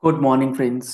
Good morning friends.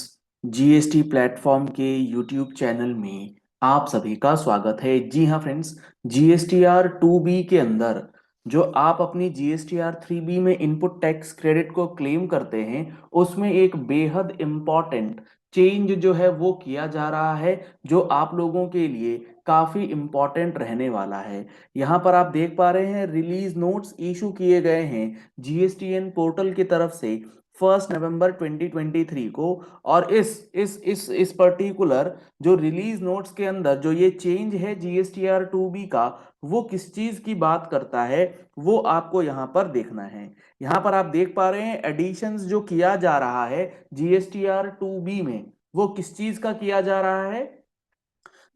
GST platform के YouTube channel में आप सभी का स्वागत है। जी हाँ फ्रेंड्स, जीएसटीआर 2B के अंदर जो आप अपनी जीएसटीआर 3B में इनपुट टैक्स क्रेडिट को क्लेम करते हैं, उसमें एक बेहद इम्पॉर्टेंट चेंज जो है वो किया जा रहा है, जो आप लोगों के लिए काफी इम्पॉर्टेंट रहने वाला है। यहाँ पर आप देख पा रहे हैं रिलीज नोट्स इशू किए गए हैं जीएसटीएन पोर्टल की तरफ से 1 नवंबर 2023 को। और इस पर्टिकुलर जो रिलीज नोट्स के अंदर जो ये चेंज है जीएसटीआर 2B का, वो किस चीज की बात करता है वो आपको यहाँ पर देखना है। यहाँ पर आप देख पा रहे हैं एडिशंस जो किया जा रहा है जीएसटीआर 2B में, वो किस चीज का किया जा रहा है।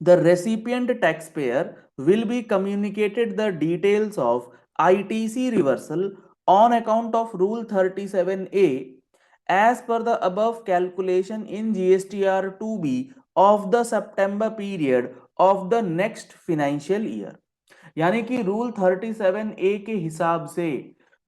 The recipient taxpayer will be communicated the details of ITC reversal on account of Rule 37A as per the above calculation in GSTR 2B of the September period of the next financial year। यानी कि rule 37A के हिसाब से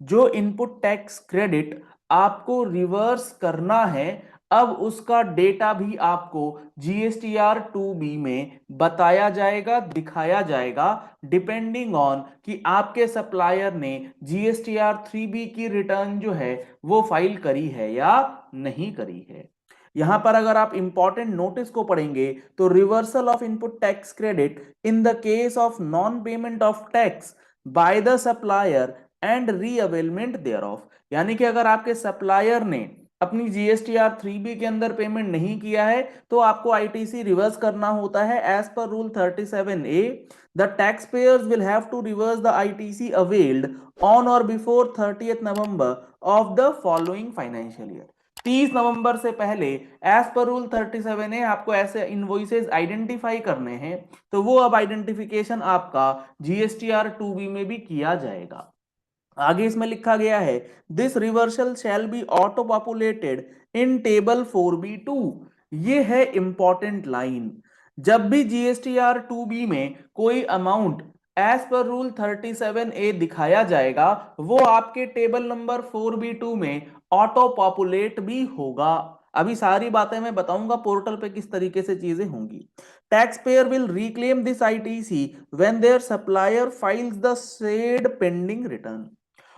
जो input tax credit आपको reverse करना है, अब उसका डेटा भी आपको जीएसटीआर 2B में बताया जाएगा, दिखाया जाएगा, डिपेंडिंग ऑन कि आपके सप्लायर ने जीएसटीआर 3B की रिटर्न जो है वो फाइल करी है या नहीं करी है। यहां पर अगर आप इंपॉर्टेंट नोटिस को पढ़ेंगे तो reversal of input tax credit in the case of non payment of tax by the supplier and reavailment thereof, यानी कि अगर आपके सप्लायर ने अपनी जीएसटीआर 3B के अंदर पेमेंट नहीं किया है तो आपको आईटीसी रिवर्स करना होता है as per rule 37A। The tax payers will have to reverse the ITC availed on or before 30th November of the following financial year. 30 नवंबर से पहले एज पर रूल 37A आपको ऐसे इनवॉइसेस आइडेंटिफाई करने हैं, तो वो अब आइडेंटिफिकेशन आपका जीएसटीआर 2B में भी किया जाएगा। आगे इसमें लिखा गया है this reversal shall be auto populated in table 4B2। ये है इंपॉर्टेंट लाइन। जब भी जीएसटीआर 2B में कोई amount as per rule 37A दिखाया जाएगा, वो आपके टेबल नंबर 4B2 में ऑटो पॉपुलेट भी होगा। अभी सारी बातें मैं बताऊंगा पोर्टल पे किस तरीके से चीजें होंगी। Taxpayer will reclaim this ITC when their supplier files the said pending return।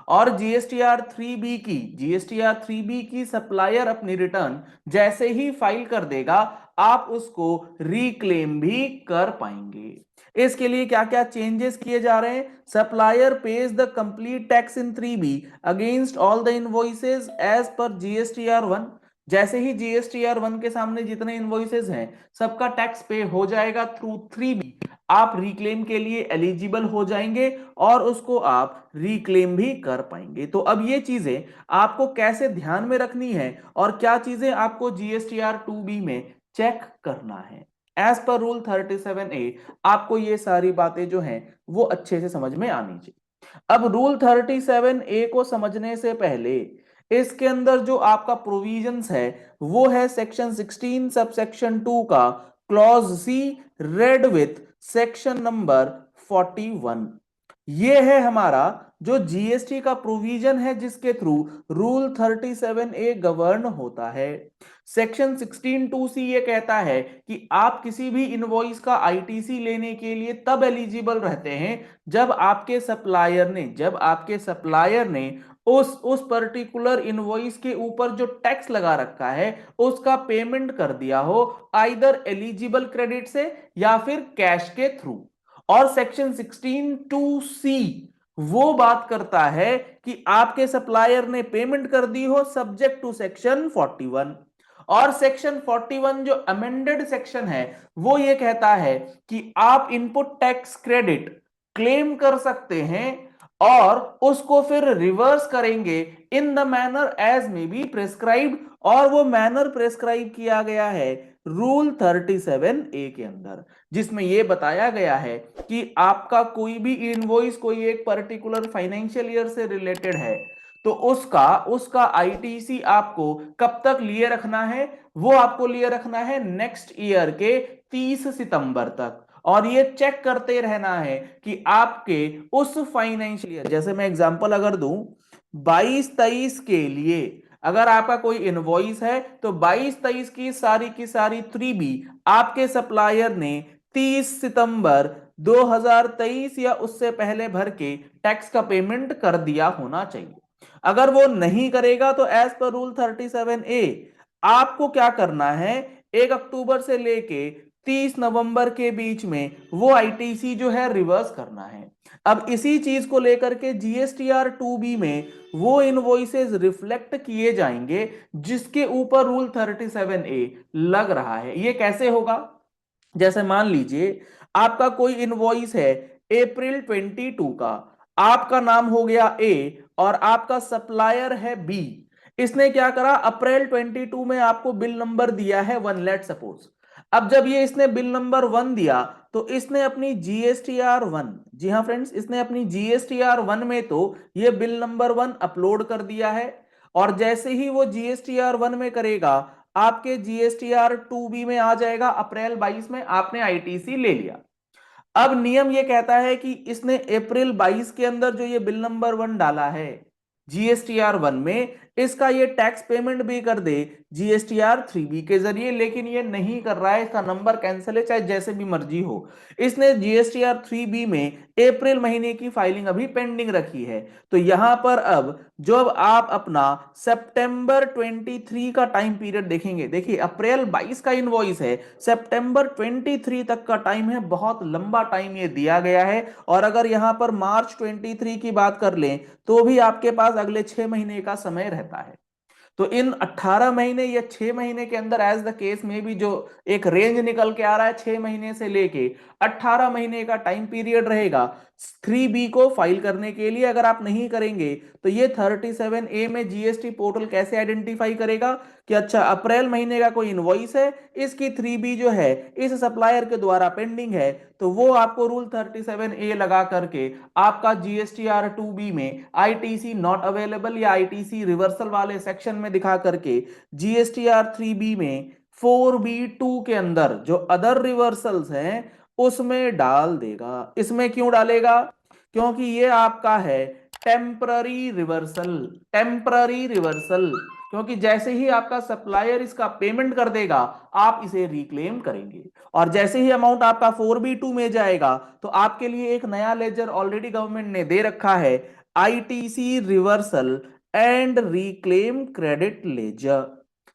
और जीएसटीआर 3B की सप्लायर अपनी रिटर्न जैसे ही फाइल कर देगा, आप उसको रिक्लेम भी कर पाएंगे। इसके लिए क्या क्या चेंजेस किए जा रहे हैं। Supplier pays the complete tax in 3B against all the invoices as per GSTR 1। जैसे ही जीएसटीआर 1 के सामने जितने इनवॉइसेस हैं सबका टैक्स पे हो जाएगा थ्रू 3B, आप रिक्लेम के लिए एलिजिबल हो जाएंगे और उसको आप रिक्लेम भी कर पाएंगे। तो अब ये चीजें आपको कैसे ध्यान में रखनी है और क्या चीजें आपको जीएसटीआर 2B में चेक करना है एज पर रूल 37A, आपको ये सारी बातें जो हैं वो अच्छे से समझ में आनी चाहिए। अब रूल 37A को समझने से पहले इसके अंदर जो आपका प्रोविजंस है वो है सेक्शन 16 सब सेक्शन 2 का clause C read with section number 41। ये है हमारा जो जीएसटी का प्रोविजन है जिसके थ्रू रूल 37A गवर्न होता है। सेक्शन 16(2)(c ये कहता है कि आप किसी भी इनवॉइस का आईटीसी लेने के लिए तब एलिजिबल रहते हैं जब आपके सप्लायर ने उस पर्टिकुलर इनवॉइस के ऊपर जो टैक्स लगा रखा है उसका पेमेंट कर दिया हो, आइदर एलिजिबल क्रेडिट से या फिर कैश के थ्रू। और सेक्शन 16(2)(c वो बात करता है कि आपके सप्लायर ने पेमेंट कर दी हो सब्जेक्ट टू सेक्शन 41। और सेक्शन 41 जो अमेंडेड सेक्शन है वो ये कहता है कि आप इनपुट टैक्स क्रेडिट क्लेम कर सकते हैं और उसको फिर रिवर्स करेंगे in the manner as may be prescribed, और वो मैनर प्रेस्क्राइब किया गया है रूल 37A के अंदर, जिसमें यह बताया गया है कि आपका कोई भी इनवॉइस कोई एक पर्टिकुलर फाइनेंशियल ईयर से रिलेटेड है तो उसका उसका आईटीसी आपको कब तक लिए रखना है, वो आपको लिए रखना है नेक्स्ट ईयर के 30 सितंबर तक। और ये चेक करते रहना है कि आपके उस फाइनेंशियल ईयर, जैसे मैं एग्जांपल अगर दूं 22-23 के लिए अगर आपका कोई इनवॉइस है तो 22-23 की सारी 3B आपके सप्लायर ने 30 सितंबर 2023 या उससे पहले भर के टैक्स का पेमेंट कर दिया होना चाहिए। अगर वो नहीं करेगा तो एज पर रूल 37A आपको क्या करना है, 1 अक्टूबर से लेके 30 नवंबर के बीच में वो आईटीसी जो है रिवर्स करना है। अब इसी चीज को लेकर के जीएसटीआर 2B में वो इनवॉइसेस रिफ्लेक्ट किए जाएंगे जिसके ऊपर रूल 37A लग रहा है। ये कैसे होगा? जैसे मान लीजिए आपका कोई इनवॉइस है अप्रैल 22 का, आपका नाम हो गया ए और आपका सप्लायर है बी। इसने क्या करा, अप्रैल 22 में आपको बिल नंबर दिया है 1, लेट सपोज। अब जब ये इसने बिल नंबर 1 दिया तो इसने अपनी जीएसटीआर 1, जी हाँ फ्रेंड्स, इसने अपनी जीएसटीआर 1 में तो ये बिल नंबर 1 अपलोड कर दिया है। और जैसे ही वो जीएसटीआर 1 में करेगा आपके जीएसटीआर 2B में आ जाएगा, अप्रैल 22 में आपने आईटीसी ले लिया। अब नियम यह कहता है कि इसने अप्रैल 22 के अंदर जो ये बिल नंबर 1 डाला है जीएसटीआर 1 में, इसका ये टैक्स पेमेंट भी कर दे जीएसटीआर 3B के जरिए, लेकिन ये नहीं कर रहा है, इसका नंबर कैंसिल है, चाहे जैसे भी मर्जी हो। इसने जीएसटीआर 3B में अप्रैल महीने की फाइलिंग अभी पेंडिंग रखी है। तो यहां पर अब जब आप अपना सितंबर 23 का टाइम पीरियड देखेंगे, देखिए अप्रैल 22 का इनवॉइस है, सितंबर 23 तक का टाइम है, बहुत लंबा टाइम ये दिया गया है। और अगर यहां पर मार्च 23 की बात कर लें तो भी आपके पास अगले 6 महीने का समय रहता है। तो इन 18 महीने या 6 महीने के अंदर एज द केस में भी जो एक रेंज निकल के आ रहा है, 6 महीने से लेके 18 महीने का टाइम पीरियड रहेगा 3B को फाइल करने के लिए। अगर आप नहीं करेंगे तो ये 37A में जीएसटी पोर्टल कैसे आइडेंटिफाई करेगा कि अच्छा अप्रैल महीने का कोई इनवॉइस है, इसकी 3B जो है इस सप्लायर के द्वारा पेंडिंग है, तो वो आपको रूल 37A लगा करके आपका जीएसटीआर 2B में आईटीसी नॉट अवेलेबल या आईटीसी रिवर्सल वाले सेक्शन में दिखा करके जीएसटीआर 3B में 4B2 के अंदर जो अदर रिवर्सल्स हैं उसमें डाल देगा। इसमें क्यों डालेगा? क्योंकि ये आपका है टेम्पररी रिवर्सल, टेम्पररी रिवर्सल। क्योंकि जैसे ही आपका सप्लायर इसका पेमेंट कर देगा आप इसे रिक्लेम करेंगे, और जैसे ही अमाउंट आपका 4B2 में जाएगा तो आपके लिए एक नया लेजर ऑलरेडी गवर्नमेंट ने दे रखा है, ITC reversal and reclaim credit ledger.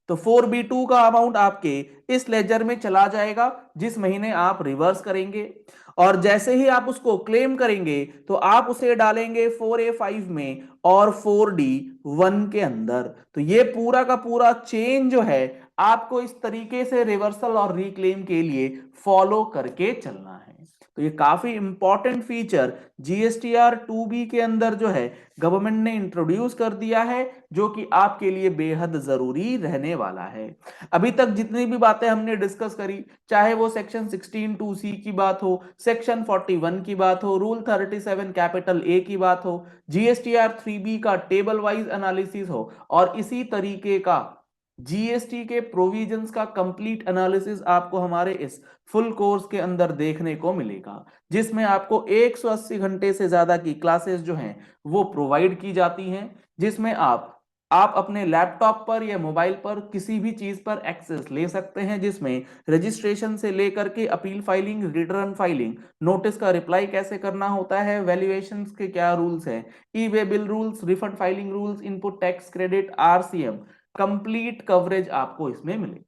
तो 4B2 का अमाउंट आपके इस लेजर में चला जाएगा जिस महीने आप रिवर्स करेंगे, और जैसे ही आप उसको क्लेम करेंगे तो आप उसे डालेंगे 4A5 में और 4D1 के अंदर। तो ये पूरा का पूरा चेन जो है आपको इस तरीके से रिवर्सल और रिक्लेम के लिए फॉलो करके चलना है। तो ये काफी इंपॉर्टेंट फीचर जीएसटीआर 2B के अंदर जो है गवर्नमेंट ने इंट्रोड्यूस कर दिया है, जो कि आपके लिए बेहद जरूरी रहने वाला है। अभी तक जितनी भी बातें हमने डिस्कस करी, चाहे वो सेक्शन 16(2)(c) की बात हो, सेक्शन 41 की बात हो, रूल 37 A की बात हो, जीएसटीआर 3B का टेबल वाइज एनालिसिस हो, और इसी तरीके का जीएसटी के प्रोविजंस का कंप्लीट एनालिसिस आपको हमारे इस फुल कोर्स के अंदर देखने को मिलेगा, जिसमें आपको 180 घंटे से ज्यादा की क्लासेस जो हैं वो प्रोवाइड की जाती हैं, जिसमें आप अपने लैपटॉप पर या मोबाइल पर किसी भी चीज पर एक्सेस ले सकते हैं, जिसमें रजिस्ट्रेशन से लेकर के appeal filing, return filing, notice का रिप्लाई कैसे करना होता है, वैल्यूएशन के क्या रूल्स हैं, E way bill rules, refund filing rules, input tax credit, RCM, complete coverage आपको इसमें मिलेगा।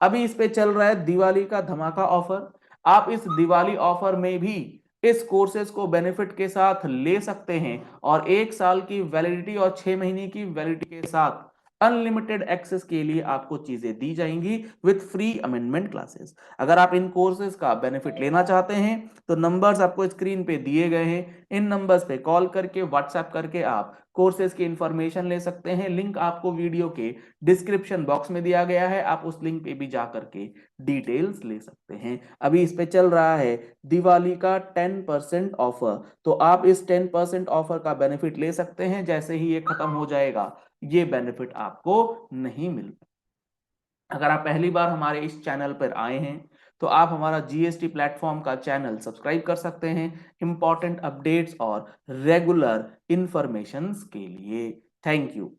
अभी इस पे चल रहा है दिवाली का धमाका ऑफर। आप इस दिवाली ऑफर में भी इस कोर्सेज को बेनिफिट के साथ ले सकते हैं, और 1 साल की वैलिडिटी और 6 महीने की वैलिडिटी के साथ अनलिमिटेड एक्सेस के लिए आपको चीजें दी जाएंगी विथ फ्री अमेंडमेंट क्लासेस। अगर आप इन कोर्सेज का बेनिफिट लेना चाहते हैं तो नंबर्स आपको स्क्रीन पे दिए गए हैं, इन नंबर्स पे कॉल करके, व्हाट्सएप करके आप कोर्सेज की इंफॉर्मेशन ले सकते हैं। लिंक आपको वीडियो के डिस्क्रिप्शन बॉक्स में दिया गया है, आप उस लिंक पे भी जा करके डिटेल्स ले सकते हैं। अभी इस पे चल रहा है दिवाली का 10% ऑफर, तो आप इस 10% ऑफर का बेनिफिट ले सकते हैं। जैसे ही ये खत्म हो जाएगा ये बेनिफिट आपको नहीं मिलता। अगर आप पहली बार हमारे इस चैनल पर आए हैं तो आप हमारा जीएसटी प्लेटफॉर्म का चैनल सब्सक्राइब कर सकते हैं इंपॉर्टेंट अपडेट्स और रेगुलर इंफॉर्मेशंस के लिए। Thank you.